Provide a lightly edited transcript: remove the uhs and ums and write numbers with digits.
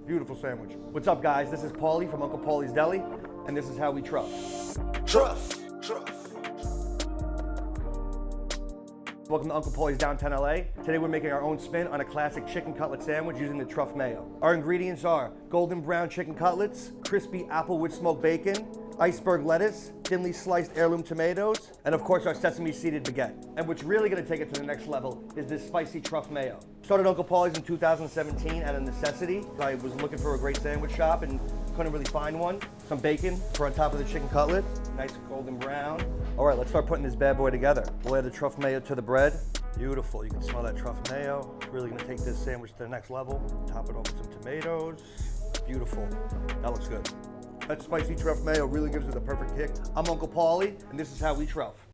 Beautiful sandwich. What's up, guys? This is Paulie from Uncle Paulie's Deli, and this is how we truff. Truff. Welcome to Uncle Paulie's downtown LA. Today we're making our own spin on a classic chicken cutlet sandwich using the TRUFF Mayo. Our ingredients are golden brown chicken cutlets, crispy applewood smoked bacon, iceberg lettuce, thinly sliced heirloom tomatoes, and of course our sesame seeded baguette. And what's really gonna take it to the next level is this spicy TRUFF Mayo. Started Uncle Paulie's in 2017 out of necessity. I was looking for a great sandwich shop and couldn't really find one. Some bacon for on top of the chicken cutlet, nice golden brown. All right, let's start putting this bad boy together. We'll add the TRUFF Mayo to the bread. Beautiful, you can smell that TRUFF Mayo. It's really gonna take this sandwich to the next level. Top it over with some tomatoes. Beautiful, that looks good. That spicy TRUFF Mayo really gives it the perfect kick. I'm Uncle Paulie, and this is how we truff.